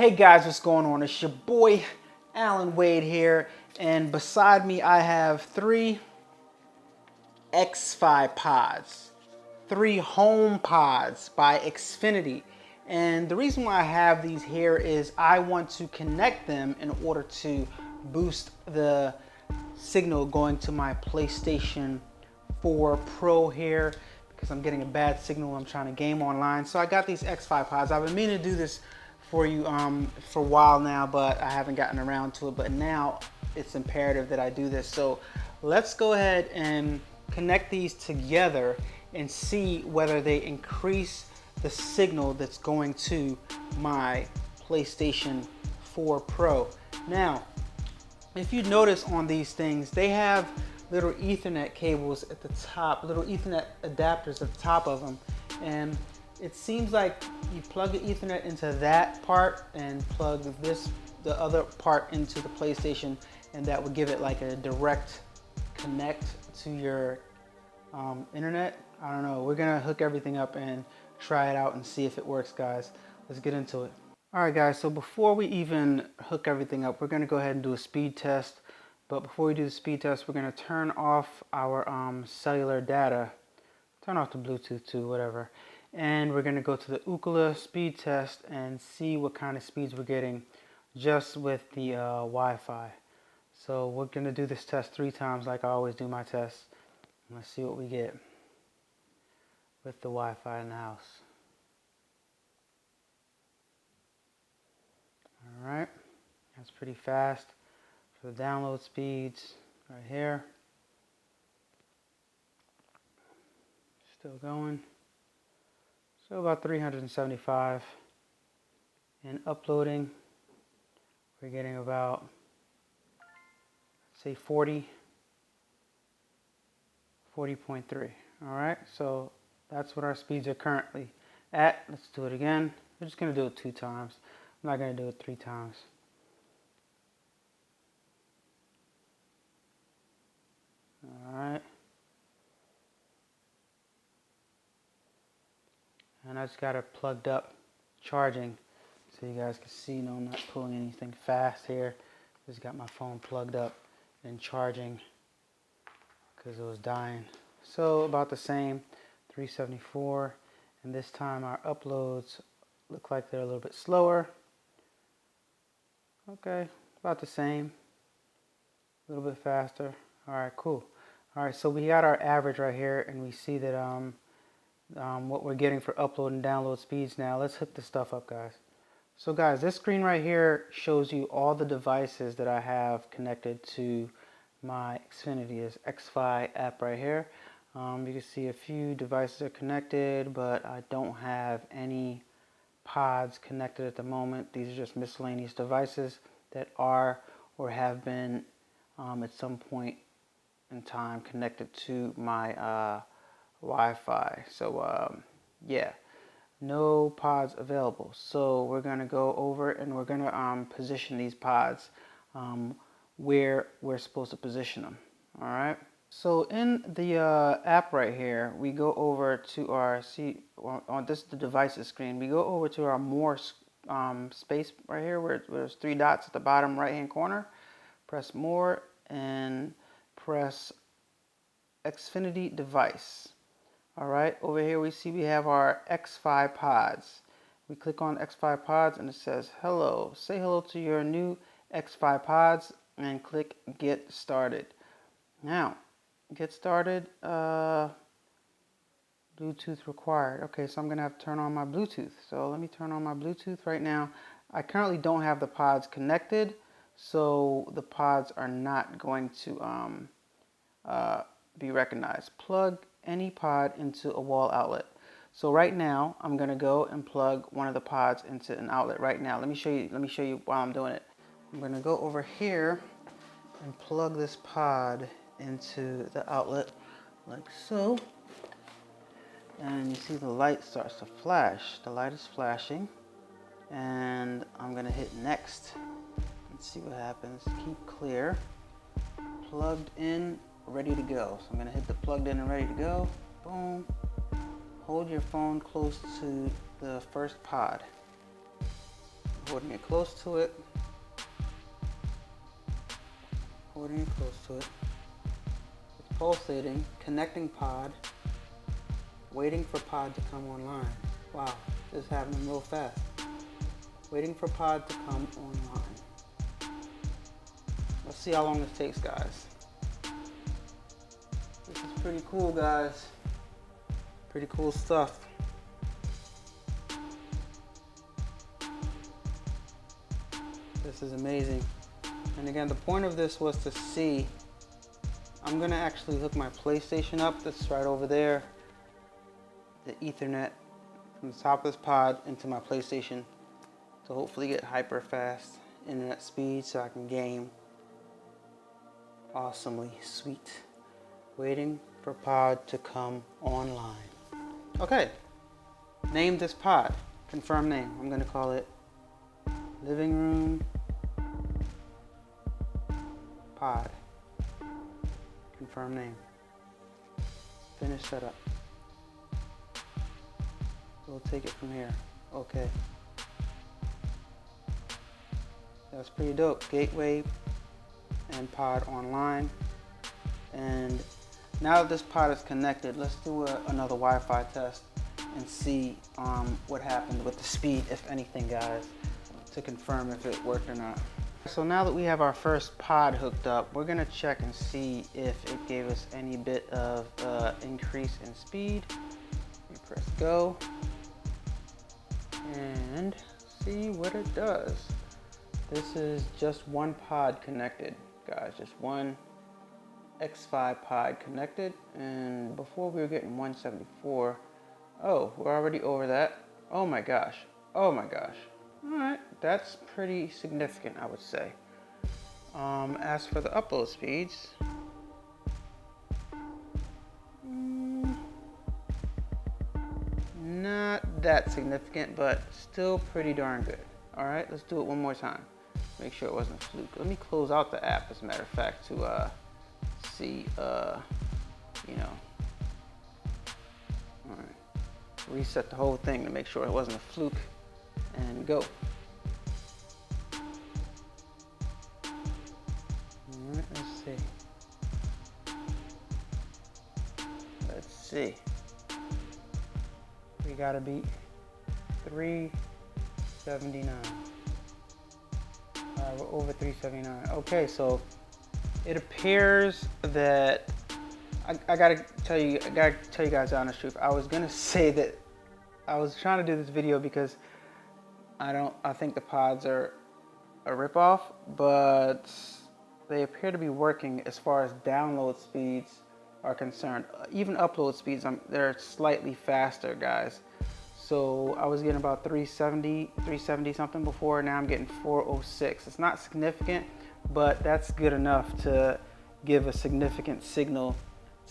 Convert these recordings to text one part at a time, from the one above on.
Hey guys, what's going on? It's your boy Alan Wade here, and beside me I have three X5 pods, three home pods by Xfinity. And the reason why I have these here is I want to connect them in order to boost the signal going to my PlayStation 4 Pro here, because I'm getting a bad signal. I'm trying to game online. So I got these X5 pods. I've been meaning to do this for you for a while now, but I haven't gotten around to it. But now it's imperative that I do this. So let's go ahead and connect these together and see whether they increase the signal that's going to my PlayStation 4 Pro. Now, if you notice on these things, they have little Ethernet cables at the top, little Ethernet adapters at the top of them. And it seems like you plug the Ethernet into that part and plug the other part into the PlayStation, and that would give it like a direct connect to your internet. I don't know. We're gonna hook everything up and try it out and see if it works, guys. Let's get into it. All right, guys, so before we even hook everything up, we're gonna go ahead and do a speed test. But before we do the speed test, we're gonna turn off our cellular data, turn off the Bluetooth too, whatever. And we're gonna go to the Ookla speed test and see what kind of speeds we're getting just with the Wi-Fi. So we're gonna do this test 3 times like I always do my tests. Let's see what we get with the Wi-Fi in the house. All right, that's pretty fast for the download speeds right here. Still going. So about 375. And uploading, we're getting about, say 40.3. All right, so that's what our speeds are currently at. Let's do it again. We're just gonna do it 2 times. I'm not gonna do it 3 times. All right. And I just got it plugged up, charging, so you guys can see. No, I'm not pulling anything fast here. Just got my phone plugged up and charging because it was dying. So about the same, 374. And this time our uploads look like they're a little bit slower. Okay, about the same, a little bit faster. All right, cool. All right, so we got our average right here, and we see that what we're getting for upload and download speeds. Now let's hook this stuff up, guys. So guys, this screen right here shows you all the devices that I have connected to my Xfinity, this X5 app right here. You can see a few devices are connected, but I don't have any pods connected at the moment. These are just miscellaneous devices that are or have been at some point in time connected to my Wi-Fi. So yeah, no pods available. So we're gonna go over and we're gonna position these pods where we're supposed to position them. All right. So in the app right here, we go over to our on this is the devices screen. We go over to our more space right here where there's 3 dots at the bottom right hand corner. Press more and press Xfinity device. All right, over here we see we have our X5 pods. We click on X5 pods and it says hello. Say hello to your new X5 pods and click get started. Now, get started, Bluetooth required. Okay, so I'm gonna have to turn on my Bluetooth. So let me turn on my Bluetooth right now. I currently don't have the pods connected, so the pods are not going to be recognized. Plug any pod into a wall outlet. So right now, I'm gonna go and plug one of the pods into an outlet right now. Let me show you while I'm doing it. I'm gonna go over here and plug this pod into the outlet like so, and you see the light starts to flash. The light is flashing, and I'm gonna hit next and see what happens. Keep clear, plugged in, ready to go. So I'm gonna hit the plugged in and ready to go. Boom. Hold your phone close to the first pod. Holding it close to it. Holding it close to it. It's pulsating, connecting pod, waiting for pod to come online. Wow, this is happening real fast. Waiting for pod to come online. Let's see how long this takes, guys. This is pretty cool, guys. Pretty cool stuff. This is amazing. And again, the point of this was to see. I'm gonna actually hook my PlayStation up. That's right over there. The Ethernet from the top of this pod into my PlayStation to hopefully get hyper fast internet speed so I can game awesomely sweet. Waiting for pod to come online. Okay, name this pod. Confirm name. I'm gonna call it living room pod. Confirm name. Finish setup. We'll take it from here. Okay. That's pretty dope. Gateway and pod online. And now that this pod is connected, let's do another Wi-Fi test and see what happened with the speed, if anything, guys, to confirm if it worked or not. So now that we have our first pod hooked up, we're gonna check and see if it gave us any bit of increase in speed. We press go and see what it does. This is just one pod connected, guys, just one X5 pod connected, and before we were getting 174. Oh, we're already over that. Oh my gosh. Oh my gosh. All right, that's pretty significant, I would say. As for the upload speeds, not that significant, but still pretty darn good. All right, let's do it one more time. Make sure it wasn't a fluke. Let me close out the app, as a matter of fact, to see, you know. All right, reset the whole thing to make sure it wasn't a fluke, and go. All right, let's see. Let's see. We gotta beat 379. All right, we're over 379. Okay, so it appears that I gotta tell you guys the honest truth. I was gonna say that I was trying to do this video because I think the pods are a ripoff, but they appear to be working as far as download speeds are concerned. Even upload speeds, they're slightly faster, guys. So I was getting about 370 something before. Now I'm getting 406. It's not significant, but that's good enough to give a significant signal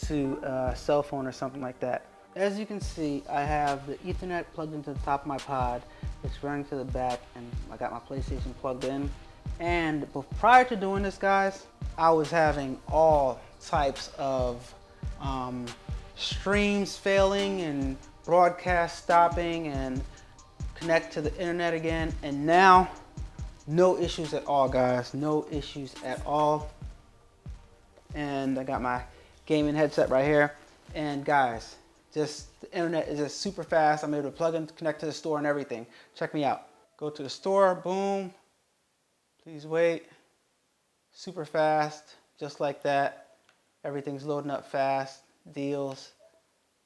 to a cell phone or something like that. As you can see, I have the Ethernet plugged into the top of my pod. It's running to the back, and I got my PlayStation plugged in. And prior to doing this, guys, I was having all types of streams failing and broadcast stopping and connect to the internet again. And now, no issues at all, guys. No issues at all. And I got my gaming headset right here. And guys, just the internet is just super fast. I'm able to plug in, connect to the store and everything. Check me out. Go to the store, boom. Please wait. Super fast, just like that. Everything's loading up fast. Deals,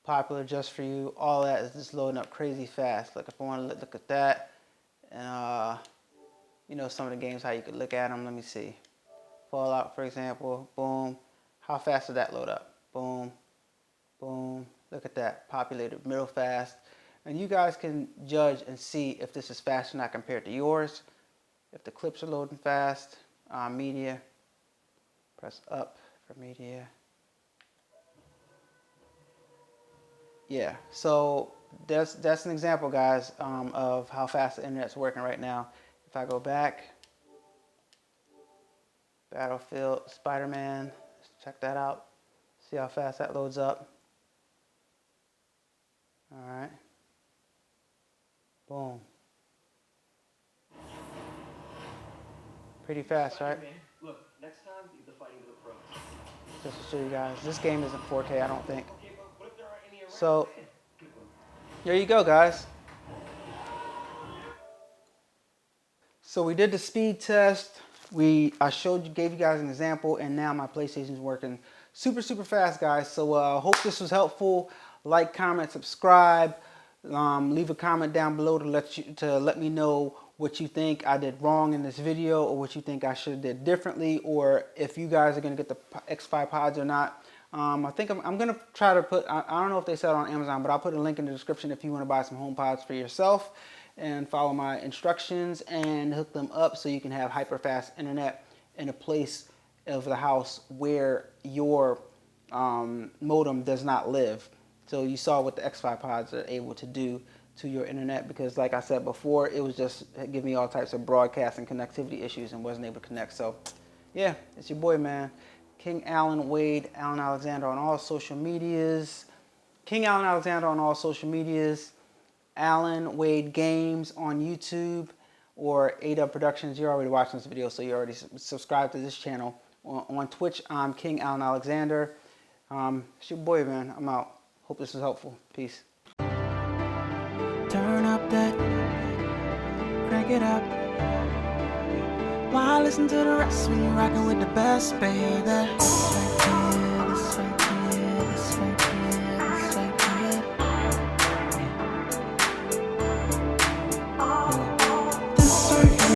popular just for you. All that is just loading up crazy fast. Look, if I want to look at that, and you know, some of the games, how you could look at them. Let me see. Fallout, for example. Boom. How fast did that load up? Boom. Boom. Look at that. Populated real fast. And you guys can judge and see if this is fast or not compared to yours. If the clips are loading fast. Media. Press up for media. Yeah, so that's an example, guys, of how fast the internet's working right now. If I go back, Battlefield, Spider-Man, let's check that out. See how fast that loads up. All right. Boom. Pretty fast, right? Look, next time leave the fighting to the pros. Just to show you guys, this game isn't 4K, I don't think. Okay, but what if there aren't any around? So, Man, good one. there you go, guys. So we did the speed test. I gave you guys an example, and now my PlayStation's working super fast, guys. So hope this was helpful. Like, comment, subscribe. Leave a comment down below to let me know what you think I did wrong in this video, or what you think I should have did differently, or if you guys are gonna get the X5 pods or not. I think I'm gonna try to put. I don't know if they sell it on Amazon, but I'll put a link in the description if you want to buy some home pods for yourself, and follow my instructions and hook them up so you can have hyper fast internet in a place of the house where your modem does not live. So you saw what the X5 pods are able to do to your internet, because like I said before, it was just giving me all types of broadcast and connectivity issues and wasn't able to connect. So yeah, it's your boy, man. King Allen Wade, Allen Alexander on all social medias. King Allen Alexander on all social medias. Allen Wade Games on YouTube, or A-Dubb Productions. You're already watching this video, so you already subscribed to this channel. On Twitch, I'm King Allen Alexander. It's your boy, man. I'm out. Hope this was helpful. Peace. Turn up that, crank it up. Why listen to the rest when you're rocking with the best, baby?